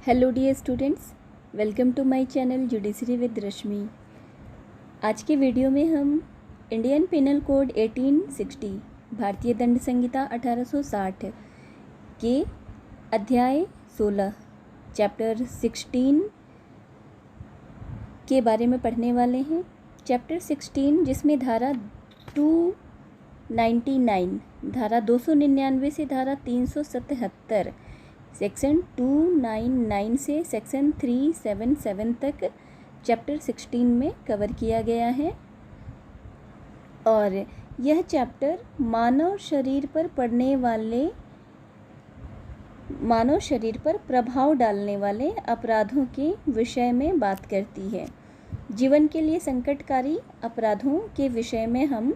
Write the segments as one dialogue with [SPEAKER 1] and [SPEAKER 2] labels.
[SPEAKER 1] Hello dear students, welcome to my channel judiciary with Rashmi. आज के video में हम इंडियन पिनल कोड 1860 भारतीय दंड संहिता 1860 के अध्याय 16 चैप्टर 16 के बारे में पढ़ने वाले हैं। चैप्टर 16 जिसमें धारा 299 धारा 299 से धारा 377 सेक्शन 299 से सेक्शन 377 तक चैप्टर 16 में कवर किया गया है और यह चैप्टर मानव शरीर पर प्रभाव डालने वाले अपराधों के विषय में बात करती है। जीवन के लिए संकटकारी अपराधों के विषय में हम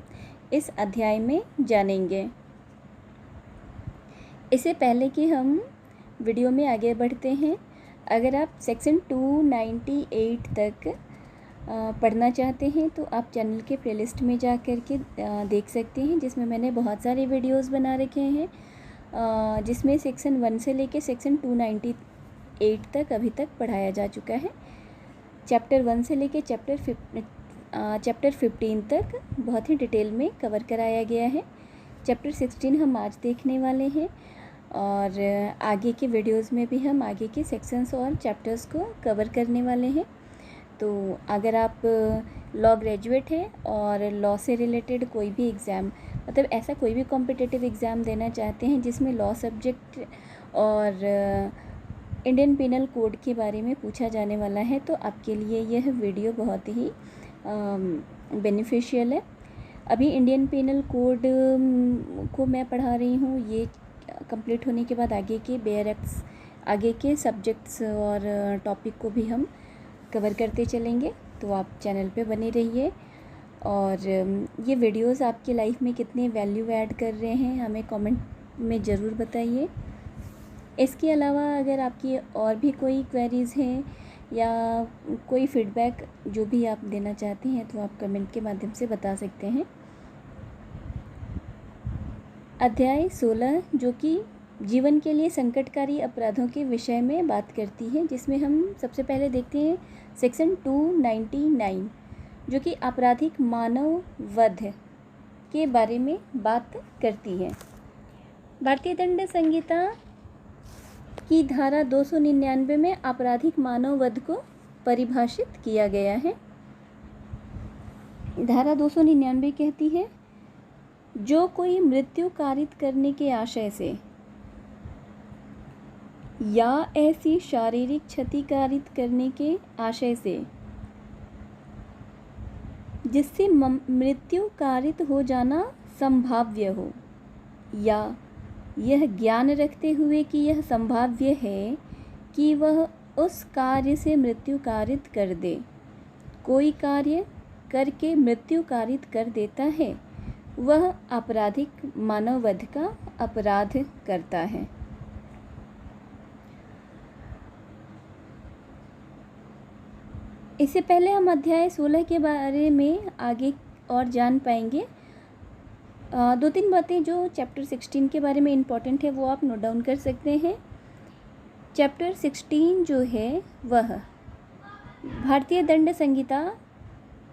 [SPEAKER 1] इस अध्याय में जानेंगे। इससे पहले कि हम वीडियो में आगे बढ़ते हैं, अगर आप सेक्शन 298 तक पढ़ना चाहते हैं तो आप चैनल के प्लेलिस्ट में जा कर के देख सकते हैं, जिसमें मैंने बहुत सारे वीडियोस बना रखे हैं, जिसमें सेक्शन 1 से लेके सेक्शन 298 तक अभी तक पढ़ाया जा चुका है। चैप्टर 1 से लेके चैप्टर 15 तक बहुत ही डिटेल में कवर कराया गया है। चैप्टर 16 हम आज देखने वाले हैं और आगे के वीडियोस में भी हम आगे के सेक्शंस और चैप्टर्स को कवर करने वाले हैं। तो अगर आप लॉ ग्रेजुएट हैं और लॉ से रिलेटेड कोई भी एग्ज़ाम, मतलब ऐसा कोई भी कॉम्पिटिटिव एग्ज़ाम देना चाहते हैं जिसमें लॉ सब्जेक्ट और इंडियन पिनल कोड के बारे में पूछा जाने वाला है, तो आपके लिए यह वीडियो बहुत ही बेनिफिशियल है। अभी इंडियन पिनल कोड को मैं पढ़ा रही हूँ। ये कंप्लीट होने के बाद आगे के बेयर एक्ट्स, आगे के सब्जेक्ट्स और टॉपिक को भी हम कवर करते चलेंगे। तो आप चैनल पे बने रहिए और ये वीडियोस आपकी लाइफ में कितने वैल्यू ऐड कर रहे हैं हमें कमेंट में ज़रूर बताइए। इसके अलावा अगर आपकी और भी कोई क्वेरीज़ हैं या कोई फीडबैक जो भी आप देना चाहते हैं तो आप कमेंट के माध्यम से बता सकते हैं। अध्याय 16 जो कि जीवन के लिए संकटकारी अपराधों के विषय में बात करती है, जिसमें हम सबसे पहले देखते हैं सेक्शन 299 जो कि आपराधिक मानव वध के बारे में बात करती है। भारतीय दंड संहिता की धारा 299 में आपराधिक मानव वध को परिभाषित किया गया है। धारा 299 कहती है, जो कोई मृत्यु कारित करने के आशय से या ऐसी शारीरिक क्षति कारित करने के आशय से जिससे मृत्यु कारित हो जाना संभाव्य हो या यह ज्ञान रखते हुए कि यह संभाव्य है कि वह उस कार्य से मृत्यु कारित कर दे, कोई कार्य करके मृत्यु कारित कर देता है, वह आपराधिक मानव वध का अपराध करता है। इससे पहले हम अध्याय 16 के बारे में आगे और जान पाएंगे। दो तीन बातें जो चैप्टर 16 के बारे में इम्पॉर्टेंट है वो आप नोट डाउन कर सकते हैं। चैप्टर 16 जो है वह भारतीय दंड संहिता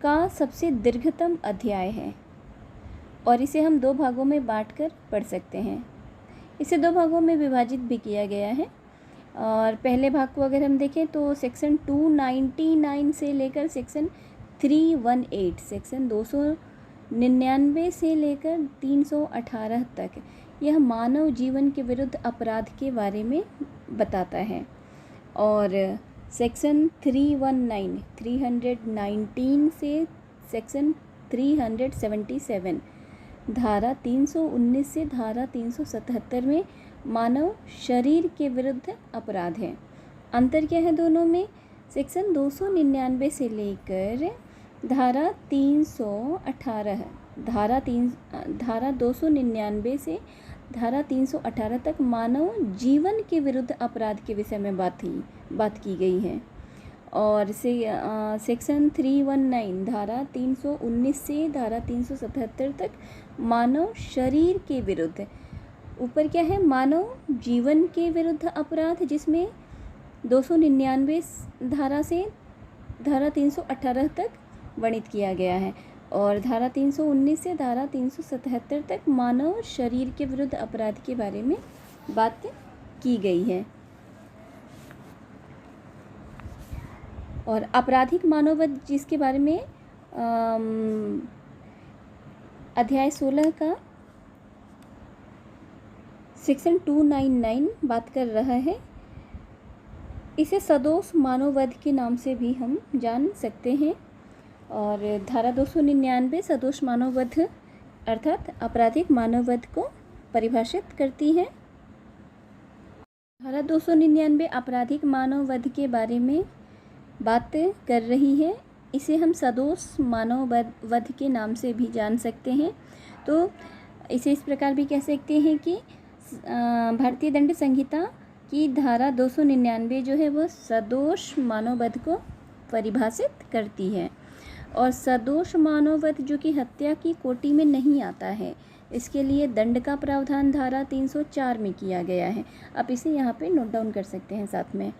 [SPEAKER 1] का सबसे दीर्घतम अध्याय है और इसे हम दो भागों में बांटकर पढ़ सकते हैं। इसे दो भागों में विभाजित भी किया गया है और पहले भाग को अगर हम देखें तो सेक्शन 299 से लेकर सेक्शन 318, सेक्शन 299 से लेकर 318 तक यह मानव जीवन के विरुद्ध अपराध के बारे में बताता है और सेक्शन 319 से सेक्शन 377 धारा 319 से धारा 377 में मानव शरीर के विरुद्ध अपराध है। अंतर क्या है दोनों में? सेक्शन 299 से लेकर धारा 318 धारा 299 से धारा 318 तक मानव जीवन के विरुद्ध अपराध के विषय में बात की गई है और सेक्शन 319 धारा 319 से धारा 377 तक मानव शरीर के विरुद्ध, ऊपर क्या है, मानव जीवन के विरुद्ध अपराध, जिसमें 299 धारा से धारा 318 तक वर्णित किया गया है और धारा 319 से धारा 377 तक मानव शरीर के विरुद्ध अपराध के बारे में बात की गई है। और आपराधिक मानववध जिसके बारे में अध्याय 16 का सेक्शन 299 बात कर रहा है, इसे सदोष मानववध के नाम से भी हम जान सकते हैं। और धारा 299 सदोष मानववध अर्थात आपराधिक मानववध को परिभाषित करती है। धारा 299 आपराधिक मानववध के बारे में बात कर रही है, इसे हम सदोष मानववध के नाम से भी जान सकते हैं। तो इसे इस प्रकार भी कह सकते हैं कि भारतीय दंड संहिता की धारा 299 जो है वह सदोष मानववध को परिभाषित करती है। और सदोष मानववध जो कि हत्या की कोटि में नहीं आता है, इसके लिए दंड का प्रावधान धारा 304 में किया गया है। आप इसे यहाँ पे नोट डाउन कर सकते हैं साथ में।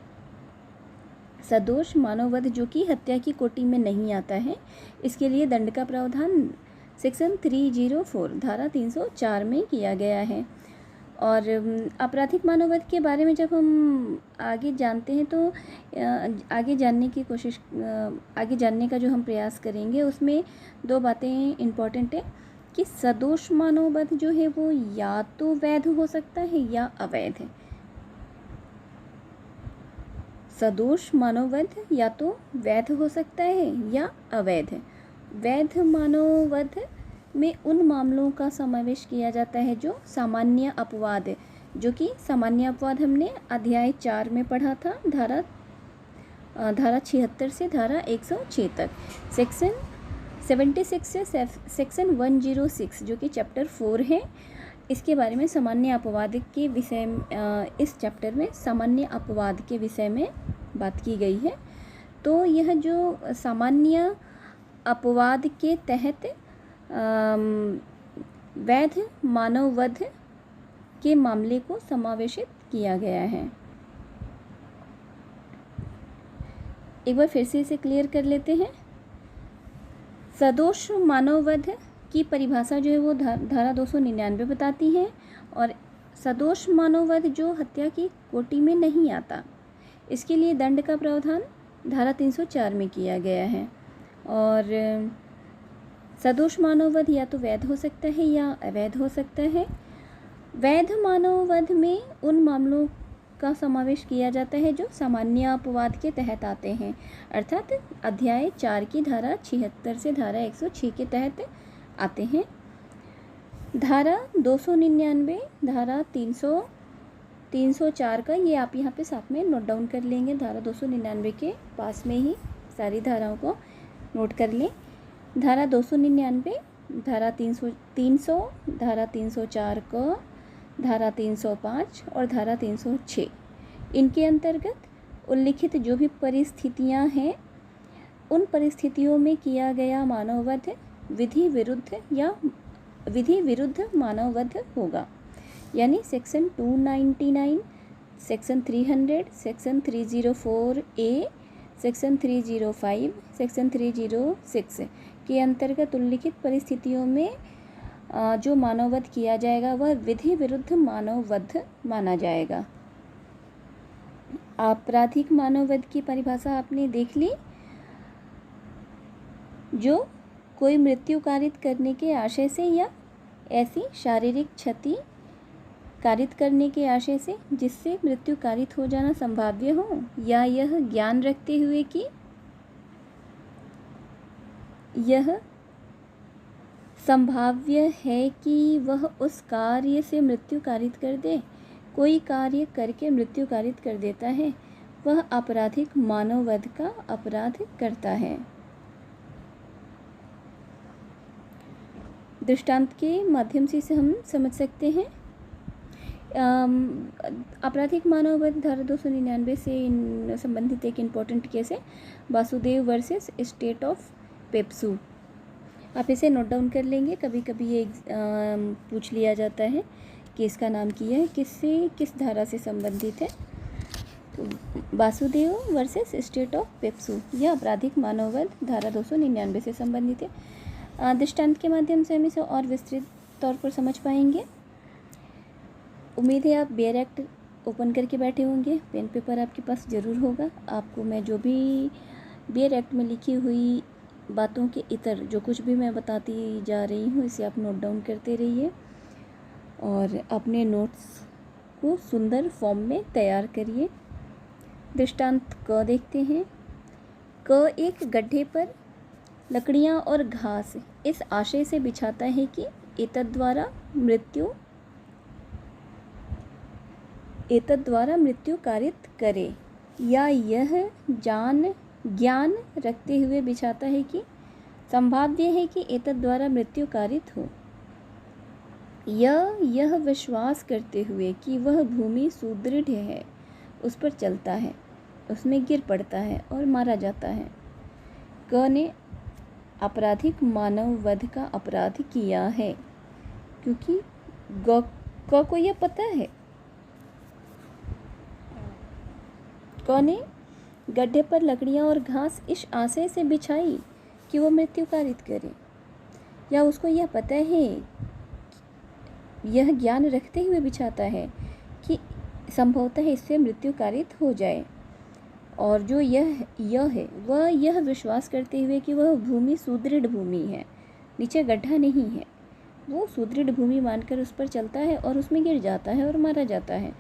[SPEAKER 1] सदोष मानववध जो कि हत्या की कोटि में नहीं आता है, इसके लिए दंड का प्रावधान सेक्शन 304 धारा 304 में किया गया है। और आपराधिक मानववध के बारे में जब हम आगे जानते हैं तो आगे जानने का जो हम प्रयास करेंगे उसमें दो बातें इम्पॉर्टेंट है कि सदोष मानववध जो है वो या तो वैध हो सकता है या अवैध है। सदोष मानववध या तो वैध हो सकता है या अवैध है। वैध मानववध में उन मामलों का समावेश किया जाता है जो सामान्य अपवाद है, जो कि सामान्य अपवाद हमने अध्याय 4 में पढ़ा था, धारा 76 से धारा 106 तक। सेक्शन 76 से सेक्शन 106 जो कि चैप्टर 4 है, इसके बारे में सामान्य अपवाद के विषय में इस चैप्टर में सामान्य अपवाद के विषय में बात की गई है। तो यह जो सामान्य अपवाद के तहत वैध मानववध के मामले को समावेशित किया गया है। एक बार फिर से इसे क्लियर कर लेते हैं। सदोष मानववध की परिभाषा जो है वो धारा 299 बताती है और सदोष मानववध जो हत्या की कोटि में नहीं आता, इसके लिए दंड का प्रावधान धारा 304 में किया गया है। और सदोष मानववध या तो वैध हो सकता है या अवैध हो सकता है। वैध मानववध में उन मामलों का समावेश किया जाता है जो सामान्य अपवाद के तहत आते हैं, अर्थात अध्याय 4 की धारा 76 से धारा 106 के तहत आते हैं। धारा 299 धारा 304 का ये आप यहाँ पे साथ में नोट डाउन कर लेंगे। धारा 299 के पास में ही सारी धाराओं को नोट कर लें। धारा 299 धारा 300 धारा 304 को धारा 305 और धारा 306, इनके अंतर्गत उल्लिखित जो भी परिस्थितियां हैं, उन परिस्थितियों में किया गया मानववध विधि विरुद्ध मानववध होगा। यानी section 299, section 300, section 304A, section 305, section 306 के अंतर्गत उल्लिखित परिस्थितियों में जो मानववध किया जाएगा वह विधि विरुद्ध मानववध माना जाएगा। आपराधिक मानववध की परिभाषा आपने देख ली, जो कोई मृत्यु कारित करने के आशय से या ऐसी शारीरिक क्षति कारित करने के आशय से जिससे मृत्यु कारित हो जाना संभाव्य हो, या यह ज्ञान रखते हुए कि यह संभाव्य है कि वह उस कार्य से मृत्यु कारित कर दे, कोई कार्य करके मृत्यु कारित कर देता है, वह आपराधिक मानववध का अपराध करता है। दृष्टांत के माध्यम से इसे हम समझ सकते हैं। आपराधिक मानववध धारा 299 से संबंधित एक इम्पॉर्टेंट केस है Vasudev versus state of PEPSU. आप इसे नोट डाउन कर लेंगे। कभी कभी ये पूछ लिया जाता है कि इसका नाम क्या है, किस धारा से संबंधित है। तो Vasudev versus state of PEPSU, यह आपराधिक मानववध धारा 299 से संबंधित है। दृष्टांत के माध्यम से हम इसे और विस्तृत तौर पर समझ पाएंगे। उम्मीद है आप बेयर एक्ट ओपन करके बैठे होंगे, पेन पेपर आपके पास ज़रूर होगा। आपको मैं जो भी बेयर एक्ट में लिखी हुई बातों के इतर जो कुछ भी मैं बताती जा रही हूँ, इसे आप नोट डाउन करते रहिए और अपने नोट्स को सुंदर फॉर्म में तैयार करिए। दृष्टांत क देखते हैं। क एक गड्ढे पर लकड़ियाँ और घास इस आशय से बिछाता है कि एतद्द्वारा मृत्यु कारित करे, या यह ज्ञान रखते हुए बिछाता है कि संभाव्य है कि एतद्द्वारा मृत्यु कारित हो, यह विश्वास करते हुए कि वह भूमि सुदृढ़ है, उस पर चलता है, उसमें गिर पड़ता है और मारा जाता है। क ने आपराधिक मानव वध का अपराध किया है क्योंकि क को यह पता है। क ने गड्ढे पर लकड़ियाँ और घास इस आशय से बिछाई कि वो मृत्यु कारित करे, या उसको यह पता है, यह ज्ञान रखते हुए बिछाता है कि संभवतः इससे मृत्यु कारित हो जाए, और जो यह है वह यह विश्वास करते हुए कि वह भूमि सुदृढ़ भूमि है, नीचे गड्ढा नहीं है, वो सुदृढ़ भूमि मानकर उस पर चलता है और उसमें गिर जाता है और मारा जाता है।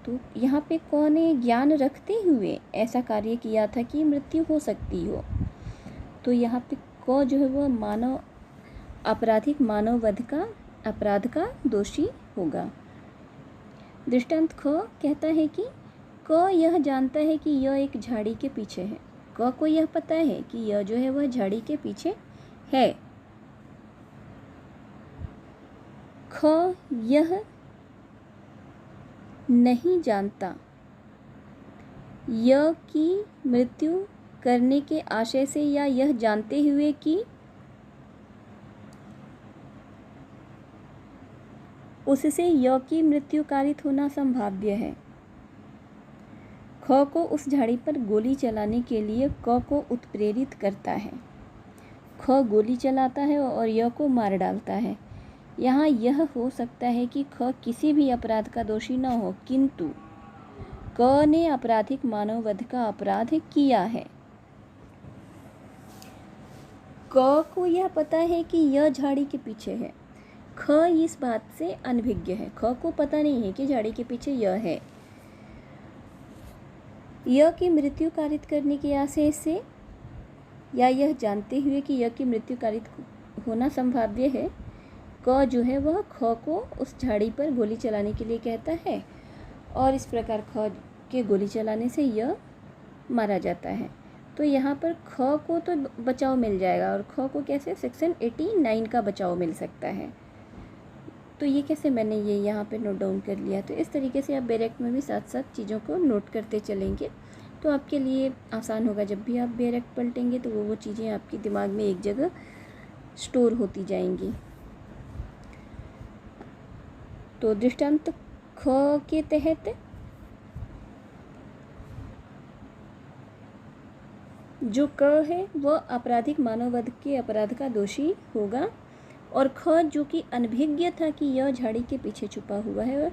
[SPEAKER 1] तो यहाँ पे कौन ने ज्ञान रखते हुए ऐसा कार्य किया था कि मृत्यु हो सकती हो, तो यहाँ पे क जो है वह आपराधिक मानव वध का अपराध का दोषी होगा। दृष्टांत ख कहता है कि क यह जानता है कि यह एक झाड़ी के पीछे है। क को यह पता है कि यह जो है वह झाड़ी के पीछे है। ख यह नहीं जानता यह की मृत्यु करने के आशय से, या यह जानते हुए कि उससे य की मृत्यु कारित होना संभाव्य है। ख को उस झाड़ी पर गोली चलाने के लिए क को उत्प्रेरित करता है। ख गोली चलाता है और य को मार डालता है। यहाँ यह हो सकता है कि ख किसी भी अपराध का दोषी न हो, किंतु क ने आपराधिक मानव वध का अपराध किया है। क को यह पता है कि यह झाड़ी के पीछे है। ख इस बात से अनभिज्ञ है। ख को पता नहीं है कि झाड़ी के पीछे यह है। यह की मृत्यु कारित करने के आशय से, या यह जानते हुए कि यह की मृत्यु कारित होना संभाव्य है, क जो है वह ख को उस झाड़ी पर गोली चलाने के लिए कहता है, और इस प्रकार ख के गोली चलाने से यह मारा जाता है। तो यहाँ पर ख को तो बचाव मिल जाएगा, और ख को कैसे सेक्शन 89 का बचाव मिल सकता है। तो ये कैसे मैंने ये यहाँ पे नोट डाउन कर लिया। तो इस तरीके से आप बेयर एक्ट में भी साथ साथ चीज़ों को नोट करते चलेंगे, तो आपके लिए आसान होगा। जब भी आप बेयर एक्ट पलटेंगे तो वो चीज़ें आपके दिमाग में एक जगह स्टोर होती जाएंगी। तो दृष्टांत ख के तहत जो क है वह आपराधिक मानव वध के अपराध का दोषी होगा, और ख जो कि अनभिज्ञ था कि यह झाड़ी के पीछे छुपा हुआ है,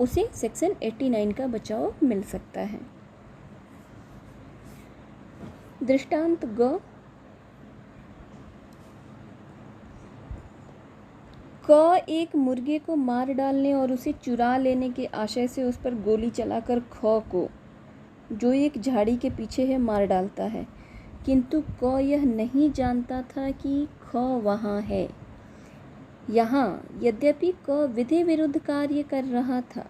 [SPEAKER 1] उसे सेक्शन 89 का बचाव मिल सकता है। दृष्टांत ग क एक मुर्गे को मार डालने और उसे चुरा लेने के आशय से उस पर गोली चलाकर ख को, जो एक झाड़ी के पीछे है, मार डालता है, किंतु क यह नहीं जानता था कि ख वहाँ है। यहाँ यद्यपि क विधि विरुद्ध कार्य कर रहा था,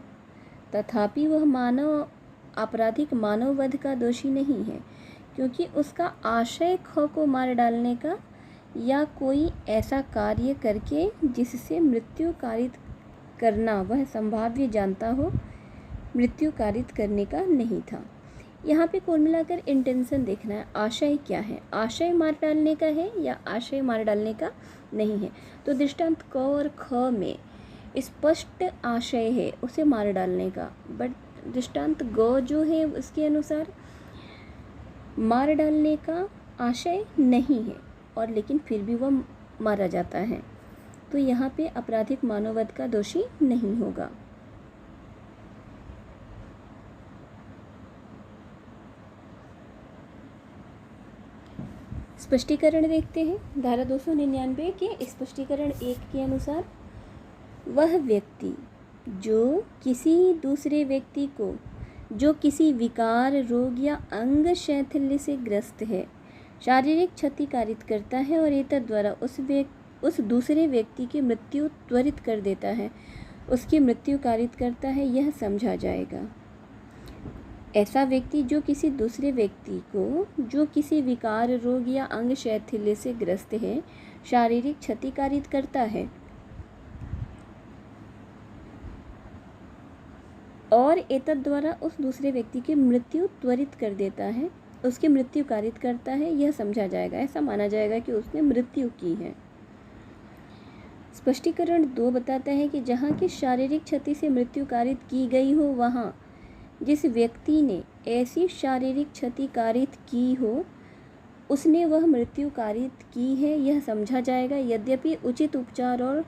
[SPEAKER 1] तथापि वह आपराधिक मानव वध का दोषी नहीं है, क्योंकि उसका आशय ख को मार डालने का या कोई ऐसा कार्य करके जिससे मृत्यु कारित करना वह संभाव्य जानता हो, मृत्यु कारित करने का नहीं था। यहाँ पे कुल मिलाकर इंटेंशन देखना है, आशय क्या है, आशय मार डालने का है या आशय मार डालने का नहीं है। तो दृष्टांत क और ख में स्पष्ट आशय है उसे मार डालने का, बट दृष्टांत ग जो है उसके अनुसार मार डालने का आशय नहीं है और लेकिन फिर भी वह मारा जाता है, तो यहाँ पे आपराधिक मानववध का दोषी नहीं होगा। स्पष्टीकरण देखते हैं। धारा 299 के स्पष्टीकरण 1 के अनुसार वह व्यक्ति जो किसी दूसरे व्यक्ति को जो किसी विकार, रोग या अंग शैथिल्य से ग्रस्त है शारीरिक क्षति कारित करता है और एतद् द्वारा उस दूसरे व्यक्ति की मृत्यु त्वरित कर देता है, उसकी मृत्यु कारित करता है, यह समझा जाएगा। ऐसा व्यक्ति जो किसी दूसरे व्यक्ति को जो किसी विकार, रोग या अंग शैथिल्य से ग्रस्त है शारीरिक क्षति कारित करता है और एतद् द्वारा उस दूसरे व्यक्ति की मृत्यु त्वरित कर देता है, उसकी मृत्यु कारित करता है, यह समझा जाएगा, ऐसा माना जाएगा कि उसने मृत्यु की है। स्पष्टीकरण 2 बताता है कि जहाँ की शारीरिक क्षति से मृत्यु कारित की गई हो वहाँ जिस व्यक्ति ने ऐसी शारीरिक क्षति कारित की हो उसने वह मृत्यु कारित की है, यह समझा जाएगा। यद्यपि उचित उपचार और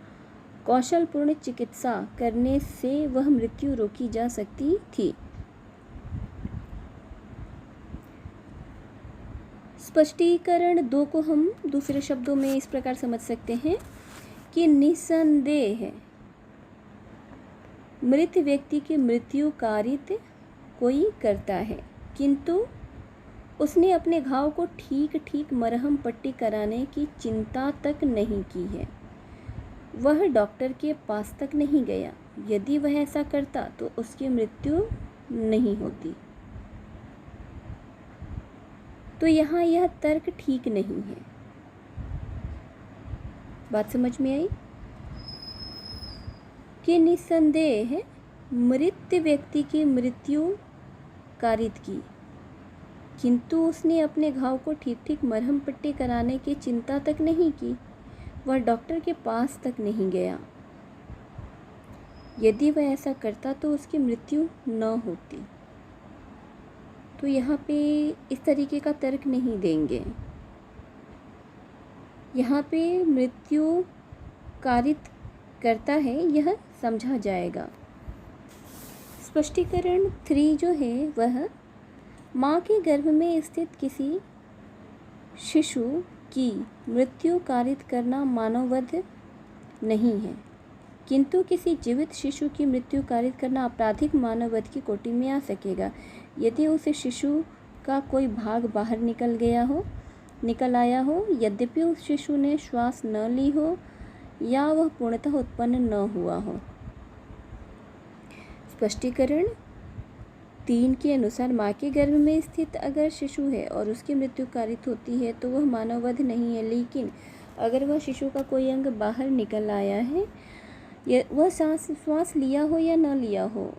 [SPEAKER 1] कौशलपूर्ण चिकित्सा करने से वह मृत्यु रोकी जा सकती थी। स्पष्टीकरण 2 को हम दूसरे शब्दों में इस प्रकार समझ सकते हैं कि निसंदेह मृत व्यक्ति की मृत्यु कारित कोई करता है किंतु उसने अपने घाव को ठीक ठीक मरहम पट्टी कराने की चिंता तक नहीं की है, वह डॉक्टर के पास तक नहीं गया। यदि वह ऐसा करता तो उसकी मृत्यु नहीं होती। तो यहाँ यह तर्क ठीक नहीं है। बात समझ में आई कि निसंदेह मृत व्यक्ति की मृत्यु कारित की किंतु उसने अपने घाव को ठीक ठीक मरहम पट्टी कराने की चिंता तक नहीं की, वह डॉक्टर के पास तक नहीं गया। यदि वह ऐसा करता तो उसकी मृत्यु न होती। तो यहाँ पे इस तरीके का तर्क नहीं देंगे। यहाँ पे मृत्यु कारित करता है यह समझा जाएगा। स्पष्टीकरण 3 जो है वह माँ के गर्भ में स्थित किसी शिशु की मृत्यु कारित करना मानववध नहीं है किंतु किसी जीवित शिशु की मृत्यु कारित करना आपराधिक मानववध की कोटि में आ सकेगा यदि उस शिशु का कोई भाग बाहर निकल आया हो, यद्यपि उस शिशु ने श्वास न ली हो या वह पूर्णतः उत्पन्न न हुआ हो। स्पष्टीकरण 3 के अनुसार माँ के गर्भ में स्थित अगर शिशु है और उसकी मृत्यु कारित होती है तो वह मानववध नहीं है, लेकिन अगर वह शिशु का कोई अंग बाहर निकल आया है, वह श्वास लिया हो या न लिया हो,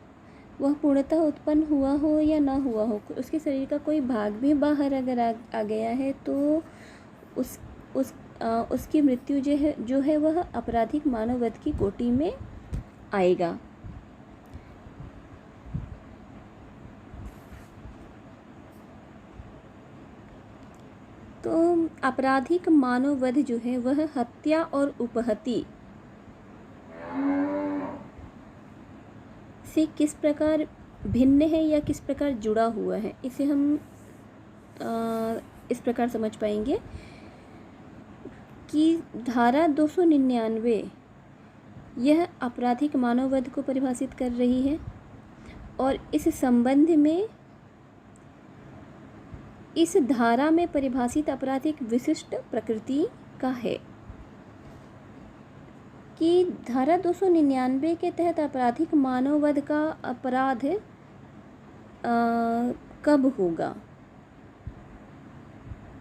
[SPEAKER 1] वह पूर्णतः उत्पन्न हुआ हो या ना हुआ हो, उसके शरीर का कोई भाग भी बाहर अगर आ गया है तो उसकी मृत्यु जो है वह आपराधिक मानववध की कोटि में आएगा। तो आपराधिक मानववध जो है वह हत्या और उपहति से किस प्रकार भिन्न है या किस प्रकार जुड़ा हुआ है, इसे हम इस प्रकार समझ पाएंगे कि धारा 299 यह आपराधिक मानववध को परिभाषित कर रही है और इस संबंध में इस धारा में परिभाषित अपराध एक विशिष्ट प्रकृति का है कि धारा 299 के तहत आपराधिक मानववध का अपराध कब होगा।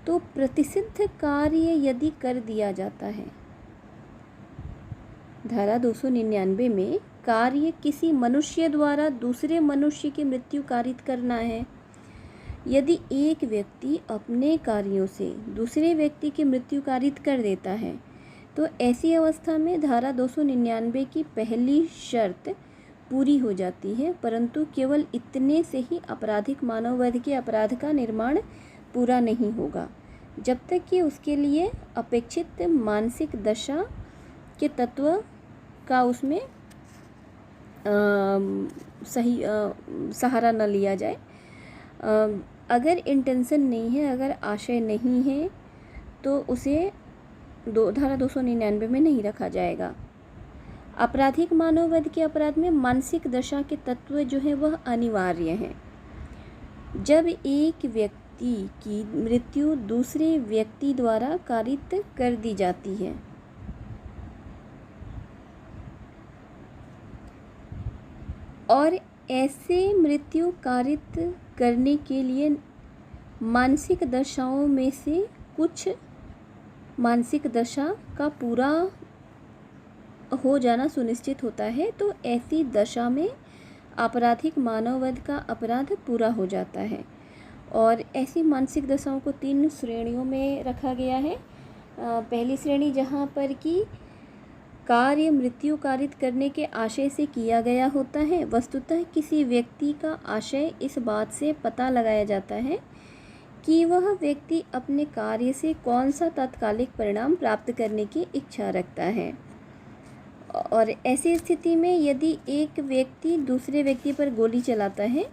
[SPEAKER 1] तो प्रतिषिद्ध कार्य यदि कर दिया जाता है, धारा 299 में कार्य किसी मनुष्य द्वारा दूसरे मनुष्य की मृत्यु कारित करना है। यदि एक व्यक्ति अपने कार्यों से दूसरे व्यक्ति की मृत्यु कारित कर देता है तो ऐसी अवस्था में धारा 299 की पहली शर्त पूरी हो जाती है, परंतु केवल इतने से ही आपराधिक मानववध के अपराध का निर्माण पूरा नहीं होगा, जब तक कि उसके लिए अपेक्षित मानसिक दशा के तत्व का उसमें सही सहारा न लिया जाए। अगर इंटेंशन नहीं है, अगर आशय नहीं है, तो उसे धारा 299 में नहीं रखा जाएगा। आपराधिक मानववध के अपराध में मानसिक दशा के तत्व जो है वह अनिवार्य हैं। जब एक व्यक्ति की मृत्यु दूसरे व्यक्ति द्वारा कारित कर दी जाती है और ऐसे मृत्यु कारित करने के लिए मानसिक दशाओं में से कुछ मानसिक दशा का पूरा हो जाना सुनिश्चित होता है, तो ऐसी दशा में आपराधिक मानववध का अपराध पूरा हो जाता है। और ऐसी मानसिक दशाओं को 3 श्रेणियों में रखा गया है। पहली श्रेणी जहाँ पर कि कार्य मृत्यु कारित करने के आशय से किया गया होता है। वस्तुतः किसी व्यक्ति का आशय इस बात से पता लगाया जाता है कि वह व्यक्ति अपने कार्य से कौन सा तात्कालिक परिणाम प्राप्त करने की इच्छा रखता है। और ऐसी स्थिति में यदि एक व्यक्ति दूसरे व्यक्ति पर गोली चलाता है,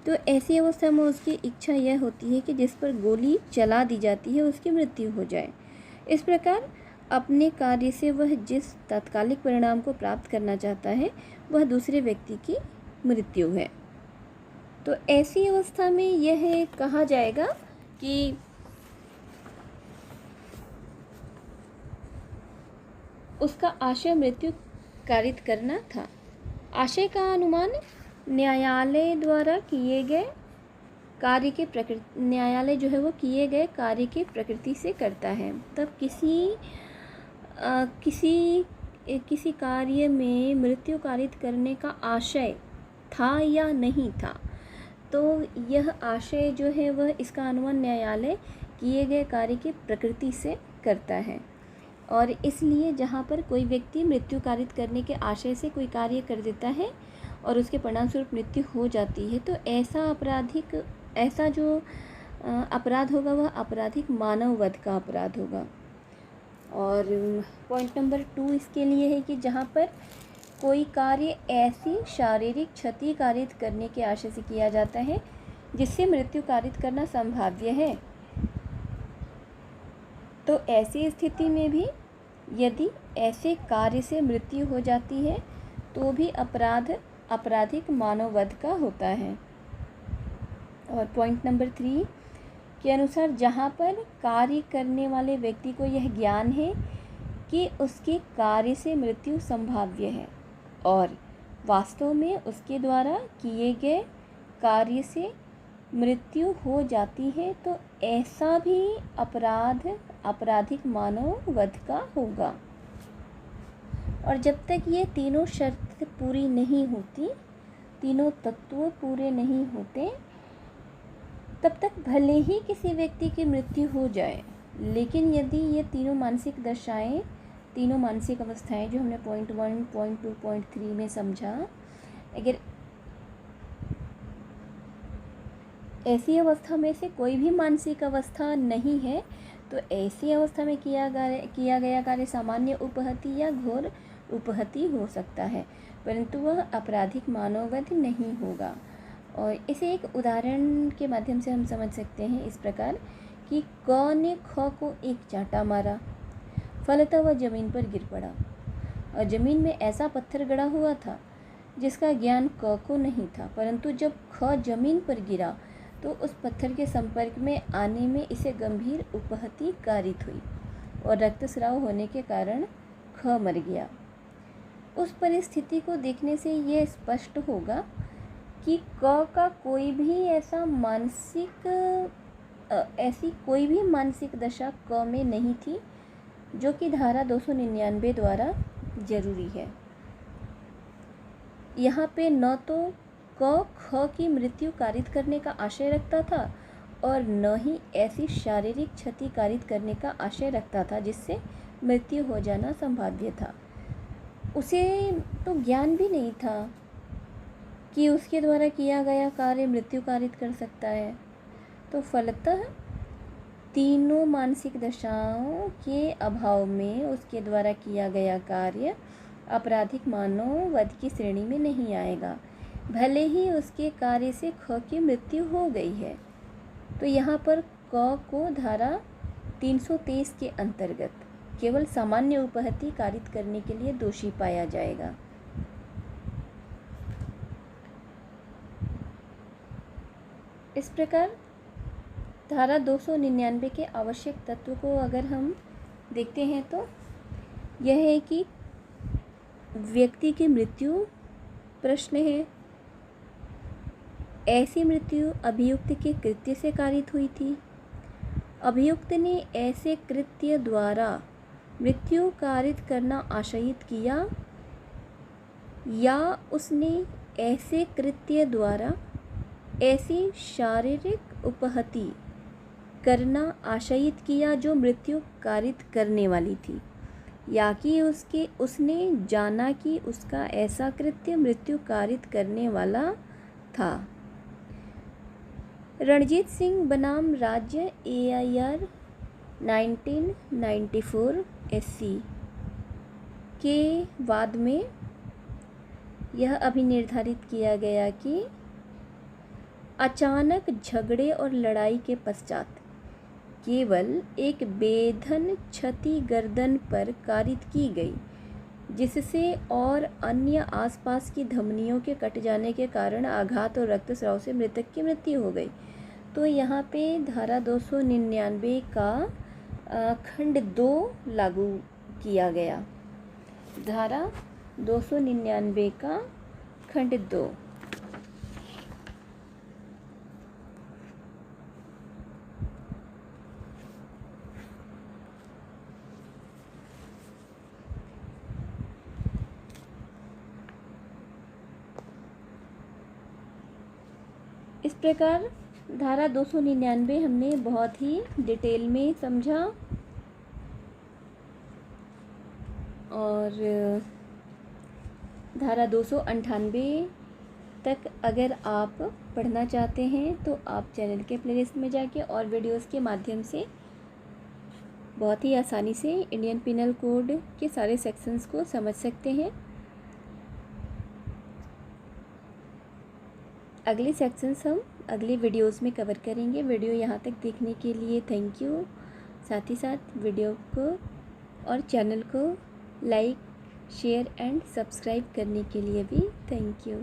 [SPEAKER 1] तो ऐसी अवस्था में उसकी इच्छा यह होती है कि जिस पर गोली चला दी जाती है उसकी मृत्यु हो जाए। इस प्रकार अपने कार्य से वह जिस तात्कालिक परिणाम को प्राप्त करना चाहता है वह दूसरे व्यक्ति की मृत्यु है। तो ऐसी अवस्था में यह कहा जाएगा कि उसका आशय मृत्यु कारित करना था। आशय का अनुमान न्यायालय द्वारा किए गए कार्य के प्रकृति, न्यायालय जो है वो किए गए कार्य की प्रकृति से करता है। तब किसी कार्य में मृत्यु कारित करने का आशय था या नहीं था, तो यह आशय जो है वह इसका अनुमान न्यायालय किए गए कार्य की प्रकृति से करता है। और इसलिए जहाँ पर कोई व्यक्ति मृत्यु कारित करने के आशय से कोई कार्य कर देता है और उसके परिणामस्वरूप मृत्यु हो जाती है, तो ऐसा जो अपराध होगा वह आपराधिक मानववध का अपराध होगा। और पॉइंट नंबर 2 इसके लिए है कि जहाँ पर कोई कार्य ऐसी शारीरिक क्षति कारित करने के आशय से किया जाता है जिससे मृत्यु कारित करना संभाव्य है, तो ऐसी स्थिति में भी यदि ऐसे कार्य से मृत्यु हो जाती है तो भी अपराध आपराधिक मानववध का होता है। और पॉइंट नंबर 3 के अनुसार जहाँ पर कार्य करने वाले व्यक्ति को यह ज्ञान है कि उसके कार्य से मृत्यु संभाव्य है और वास्तव में उसके द्वारा किए गए कार्य से मृत्यु हो जाती है, तो ऐसा भी अपराध आपराधिक मानववध का होगा। और जब तक ये तीनों शर्त पूरी नहीं होती, तीनों तत्व पूरे नहीं होते, तब तक भले ही किसी व्यक्ति की मृत्यु हो जाए, लेकिन यदि ये तीनों मानसिक दशाएं, तीनों मानसिक अवस्थाएं जो हमने पॉइंट 1, पॉइंट 2, पॉइंट 3 में समझा, अगर ऐसी अवस्था में से कोई भी मानसिक अवस्था नहीं है, तो ऐसी अवस्था में किया गया कार्य सामान्य उपहति या घोर उपहति हो सकता है, परंतु वह आपराधिक मानववध नहीं होगा। और इसे एक उदाहरण के माध्यम से हम समझ सकते हैं इस प्रकार कि क ने ख को एक चांटा मारा, फलतः वह जमीन पर गिर पड़ा और जमीन में ऐसा पत्थर गड़ा हुआ था जिसका ज्ञान क को नहीं था, परंतु जब ख जमीन पर गिरा तो उस पत्थर के संपर्क में आने में इसे गंभीर उपहति कारित हुई और रक्तस्राव होने के कारण ख मर गया। उस परिस्थिति को देखने से यह स्पष्ट होगा कि क का कोई भी ऐसी कोई भी मानसिक दशा क में नहीं थी जो कि धारा 299 द्वारा जरूरी है। यहाँ पे न तो क ख की मृत्यु कारित करने का आशय रखता था और न ही ऐसी शारीरिक क्षति कारित करने का आशय रखता था जिससे मृत्यु हो जाना संभाव्य था। उसे तो ज्ञान भी नहीं था कि उसके द्वारा किया गया कार्य मृत्यु कारित कर सकता है। तो फलतः तीनों मानसिक दशाओं के अभाव में उसके द्वारा किया गया कार्य आपराधिक मानव वध की श्रेणी में नहीं आएगा, भले ही उसके कार्य से ख की मृत्यु हो गई है। तो यहाँ पर क को धारा 323 के अंतर्गत केवल सामान्य उपहति कारित करने के लिए दोषी पाया जाएगा। इस प्रकार धारा 299 के आवश्यक तत्व को अगर हम देखते हैं तो यह है कि व्यक्ति की मृत्यु प्रश्न है। ऐसी मृत्यु अभियुक्त के कृत्य से कारित हुई थी। अभियुक्त ने ऐसे कृत्य द्वारा मृत्यु कारित करना आशयित किया या उसने ऐसे कृत्य द्वारा ऐसी शारीरिक उपहति करना आशयित किया जो मृत्यु कारित करने वाली थी, या कि उसने जाना कि उसका ऐसा कृत्य मृत्यु कारित करने वाला था। रणजीत सिंह बनाम राज्य AIR 1994 SC के वाद में यह अभिनिर्धारित किया गया कि अचानक झगड़े और लड़ाई के पश्चात केवल एक बेधन क्षति गर्दन पर कारित की गई, जिससे और अन्य आसपास की धमनियों के कट जाने के कारण आघात और रक्तस्राव से मृतक की मृत्यु हो गई। तो यहाँ पे धारा 299 का खंड 2 लागू किया गया। धारा 299 का खंड 2। इस प्रकार धारा 299 हमने बहुत ही डिटेल में समझा और धारा 298 तक अगर आप पढ़ना चाहते हैं तो आप चैनल के प्लेलिस्ट में जाके और वीडियोस के माध्यम से बहुत ही आसानी से इंडियन पिनल कोड के सारे सेक्शंस को समझ सकते हैं। अगले सेक्शंस हम अगले वीडियोस में कवर करेंगे। वीडियो यहाँ तक देखने के लिए थैंक यू। साथ ही साथ वीडियो को और चैनल को लाइक, शेयर एंड सब्सक्राइब करने के लिए भी थैंक यू।